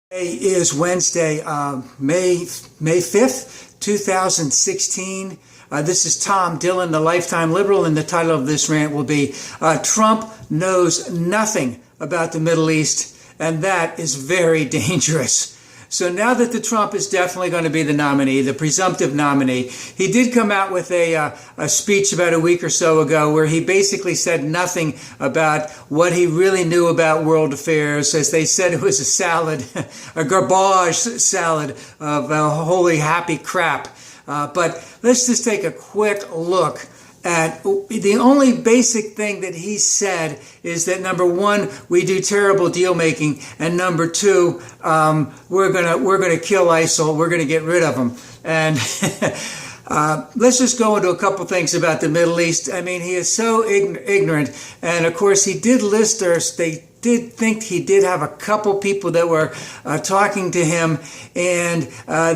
Today is Wednesday, May 5th, 2016. This is Tom Dillon, the Lifetime Liberal, and the title of this rant will be Trump Knows Nothing About the Middle East, and that is very dangerous. So now that the Trump is definitely going to be the nominee, the presumptive nominee, he did come out with a speech about a week or so ago where he basically said nothing about what he really knew about world affairs. As they said, it was a salad, a garbage salad of holy happy crap. But let's just take a quick look at the only basic thing that he said is that number one, we do terrible deal making, and number two, we're gonna kill ISIL, we're gonna get rid of them. And let's just go into a couple things about the Middle East. I mean, he is so ignorant, and of course he did list they did think he did have a couple people that were talking to him, and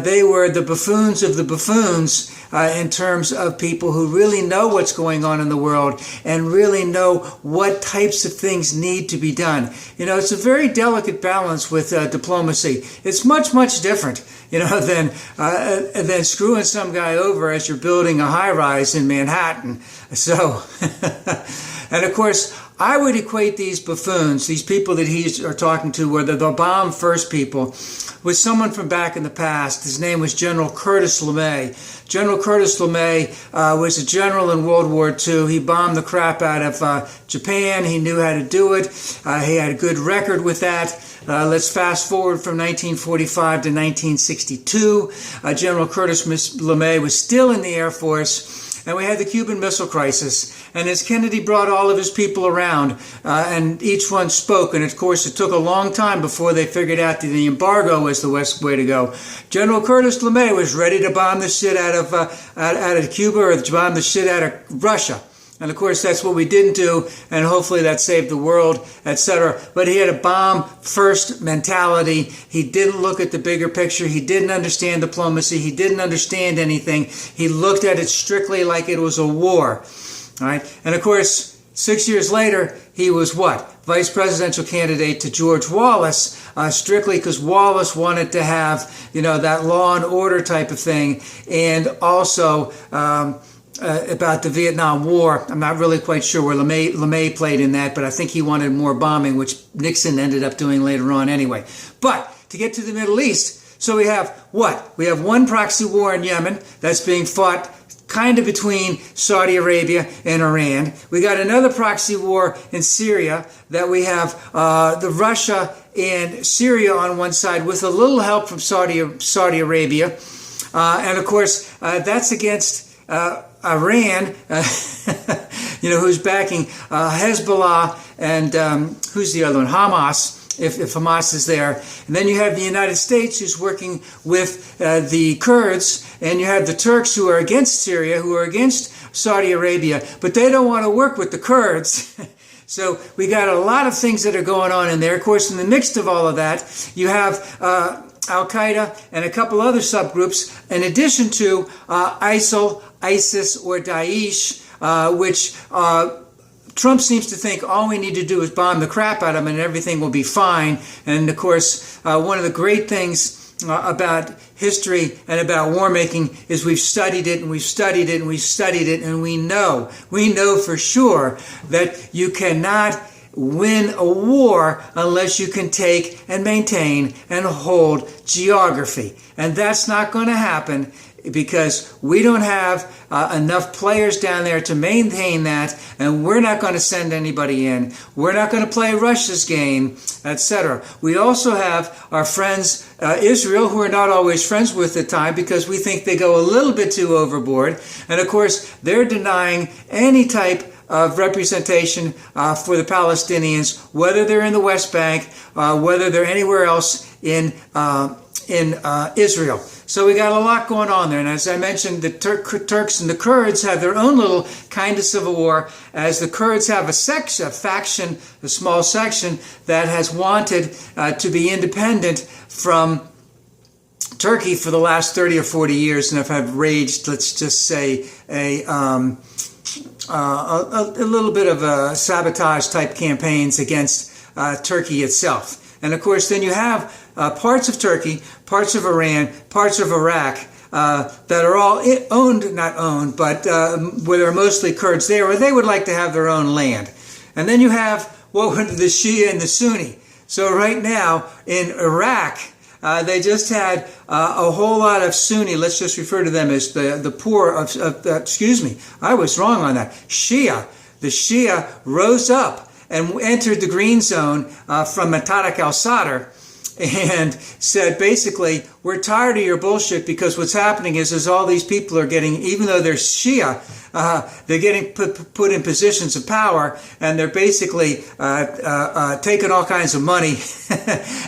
they were the buffoons of the buffoons in terms of people who really know what's going on in the world and really know what types of things need to be done. You know, it's a very delicate balance with diplomacy. It's much, much different, you know, than screwing some guy over as you're building a high-rise in Manhattan. So, and of course, I would equate these buffoons, these people that he's talking to, whether the bomb first people, with someone from back in the past. His name was General Curtis LeMay. General Curtis LeMay was a general in World War II. He bombed the crap out of Japan. He knew how to do it. He had a good record with that. Let's fast forward from 1945 to 1962. General Curtis LeMay was still in the Air Force. And we had the Cuban Missile Crisis. And as Kennedy brought all of his people around, and each one spoke, and of course it took a long time before they figured out that the embargo was the best way to go. General Curtis LeMay was ready to bomb the shit out of Cuba or to bomb the shit out of Russia. And of course, that's what we didn't do, and hopefully that saved the world, etc. But he had a bomb-first mentality. He didn't look at the bigger picture. He didn't understand diplomacy. He didn't understand anything. He looked at it strictly like it was a war. All right? And of course, 6 years later, he was what? Vice presidential candidate to George Wallace, strictly because Wallace wanted to have, you know, that law and order type of thing, and also about the Vietnam War. I'm not really quite sure where LeMay played in that, but I think he wanted more bombing, which Nixon ended up doing later on anyway. But to get to the Middle East, so we have what? We have one proxy war in Yemen that's being fought kind of between Saudi Arabia and Iran. We got another proxy war in Syria that we have the Russia and Syria on one side with a little help from Saudi Arabia. And of course, that's against Iran, you know, who's backing Hezbollah and who's the other one? Hamas, if Hamas is there. And then you have the United States who's working with the Kurds, and you have the Turks who are against Syria, who are against Saudi Arabia, but they don't want to work with the Kurds. So we got a lot of things that are going on in there. Of course, in the midst of all of that, you have Al-Qaeda and a couple other subgroups, in addition to ISIL, ISIS, or Daesh, which Trump seems to think all we need to do is bomb the crap out of them and everything will be fine. And of course, one of the great things about history and about war making is we've studied it and we've studied it and we've studied it, and we know for sure that you cannot win a war unless you can take and maintain and hold geography. And that's not going to happen because we don't have enough players down there to maintain that, and we're not going to send anybody in. We're not going to play Russia's game, etc. We also have our friends Israel, who are not always friends with at the time because we think they go a little bit too overboard. And of course, they're denying any type of representation for the Palestinians, whether they're in the West Bank, whether they're anywhere else in Israel. So we got a lot going on there. And as I mentioned, the Turks and the Kurds have their own little kind of civil war, as the Kurds have a faction, a small section, that has wanted to be independent from Turkey for the last 30 or 40 years, and have waged, let's just say, a little bit of sabotage type campaigns against Turkey itself. And of course, then you have parts of Turkey, parts of Iran, parts of Iraq, that are all not owned, but where there are mostly Kurds there, where they would like to have their own land. And then you have the Shia and the Sunni. So right now in Iraq, they just had a whole lot of Sunni, let's just refer to them as the poor excuse me, I was wrong on that, Shia. The Shia rose up and entered the green zone from Tariq al-Sadr, and said, basically, we're tired of your bullshit, because what's happening is all these people are getting, even though they're Shia, they're getting put in positions of power, and they're basically taking all kinds of money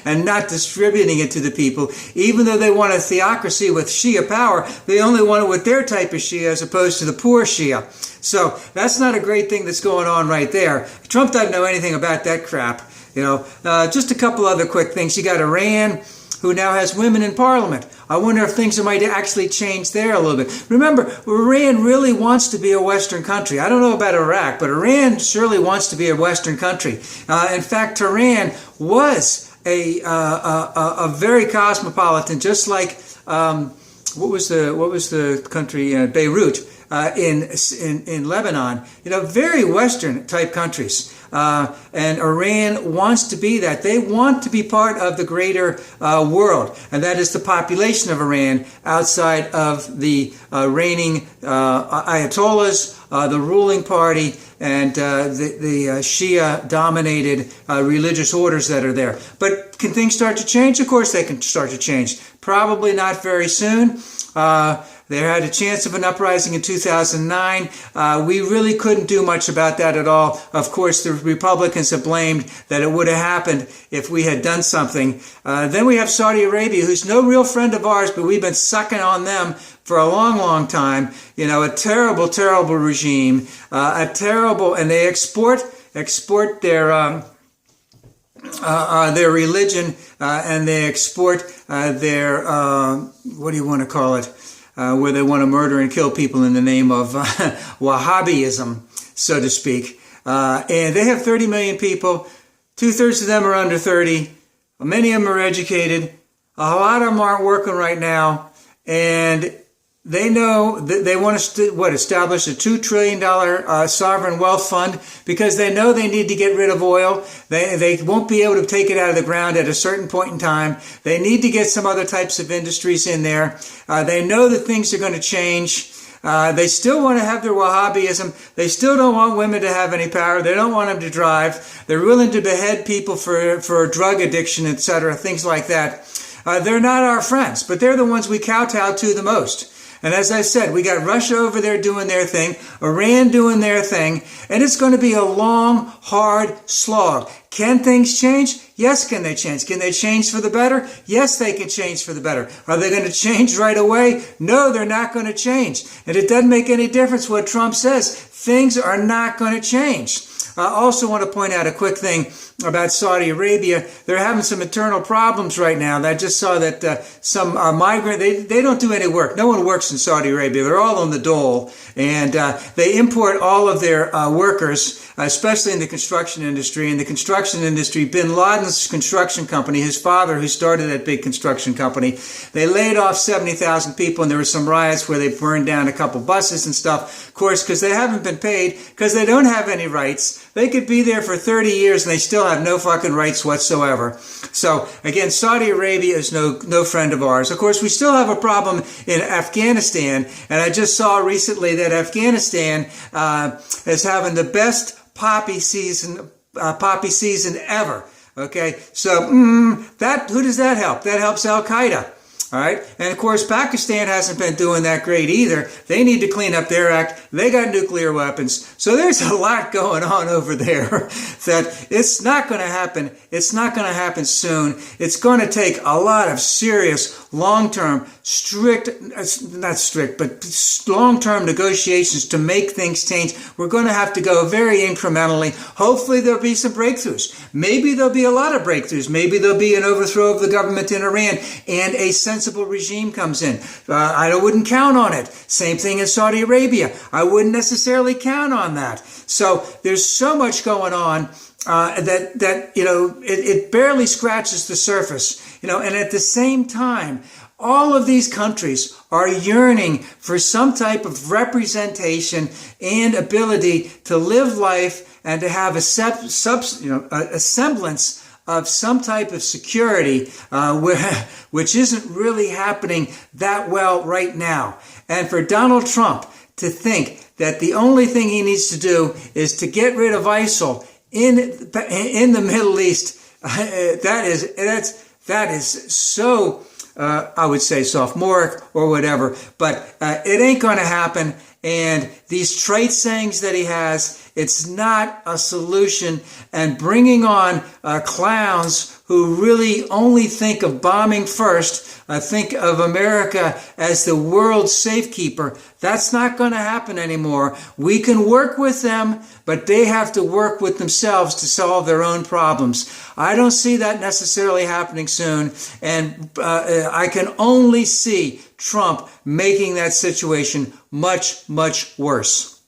and not distributing it to the people. Even though they want a theocracy with Shia power, they only want it with their type of Shia as opposed to the poor Shia. So that's not a great thing that's going on right there. Trump doesn't know anything about that crap. Just a couple other quick things. You got Iran, who now has women in parliament. I wonder if things might actually change there a little bit. Remember, Iran really wants to be a Western country. I don't know about Iraq, but Iran surely wants to be a Western country. In fact, Tehran was a very cosmopolitan, just like what was the country, Beirut, in Lebanon. Very Western type countries. And Iran wants to be that. They want to be part of the greater world, and that is the population of Iran outside of the reigning Ayatollahs, the ruling party, and the Shia-dominated religious orders that are there. But can things start to change? Of course they can start to change. Probably not very soon. They had a chance of an uprising in 2009. We really couldn't do much about that at all. Of course, the Republicans have blamed that it would have happened if we had done something. Then we have Saudi Arabia, who's no real friend of ours, but we've been sucking on them for a long, long time. A terrible, terrible regime. And they export their religion, and they export their, what do you want to call it? Where they want to murder and kill people in the name of Wahhabism, so to speak. And they have 30 million people. 2/3 of them are under 30. Many of them are educated. A lot of them aren't working right now. And they know that they want to establish a $2 trillion sovereign wealth fund, because they know they need to get rid of oil. They won't be able to take it out of the ground at a certain point in time. They need to get some other types of industries in there. They know that things are going to change. They still want to have their Wahhabism. They still don't want women to have any power. They don't want them to drive. They're willing to behead people for drug addiction, etc., things like that. They're not our friends, but they're the ones we kowtow to the most. And as I said, we got Russia over there doing their thing, Iran doing their thing, and it's going to be a long, hard slog. Can things change? Yes, can they change? Can they change for the better? Yes, they can change for the better. Are they going to change right away? No, they're not going to change. And it doesn't make any difference what Trump says. Things are not going to change. I also want to point out a quick thing about Saudi Arabia. They're having some internal problems right now. And I just saw that some migrant, they don't do any work. No one works in Saudi Arabia. They're all on the dole. And they import all of their workers, especially in the construction industry. In the construction industry, bin Laden's construction company, his father, who started that big construction company, they laid off 70,000 people, and there were some riots where they burned down a couple buses and stuff. Of course, because they haven't been paid, because they don't have any rights. They could be there for 30 years and they still have no fucking rights whatsoever. So, again, Saudi Arabia is no friend of ours. Of course, we still have a problem in Afghanistan, and I just saw recently that Afghanistan is having the best poppy season ever. Okay, so who does that help? That helps Al-Qaeda. All right. And of course, Pakistan hasn't been doing that great either. They need to clean up their act. They got nuclear weapons. So there's a lot going on over there that it's not going to happen. It's not going to happen soon. It's going to take a lot of serious, long-term, long-term negotiations to make things change. We're going to have to go very incrementally. Hopefully there'll be some breakthroughs. Maybe there'll be a lot of breakthroughs. Maybe there'll be an overthrow of the government in Iran and a sensible regime comes in. I wouldn't count on it. Same thing in Saudi Arabia. I wouldn't necessarily count on that. So there's so much going on that it barely scratches the surface. And at the same time, all of these countries are yearning for some type of representation and ability to live life and to have a semblance of some type of security, which isn't really happening that well right now. And for Donald Trump to think that the only thing he needs to do is to get rid of ISIL in the Middle East, that is so, I would say, sophomoric or whatever, but it ain't going to happen. And these trite sayings that he has, it's not a solution. And bringing on clowns who really only think of bombing first, think of America as the world's safekeeper, that's not going to happen anymore. We can work with them, but they have to work with themselves to solve their own problems. I don't see that necessarily happening soon, and I can only see Trump making that situation much, much worse.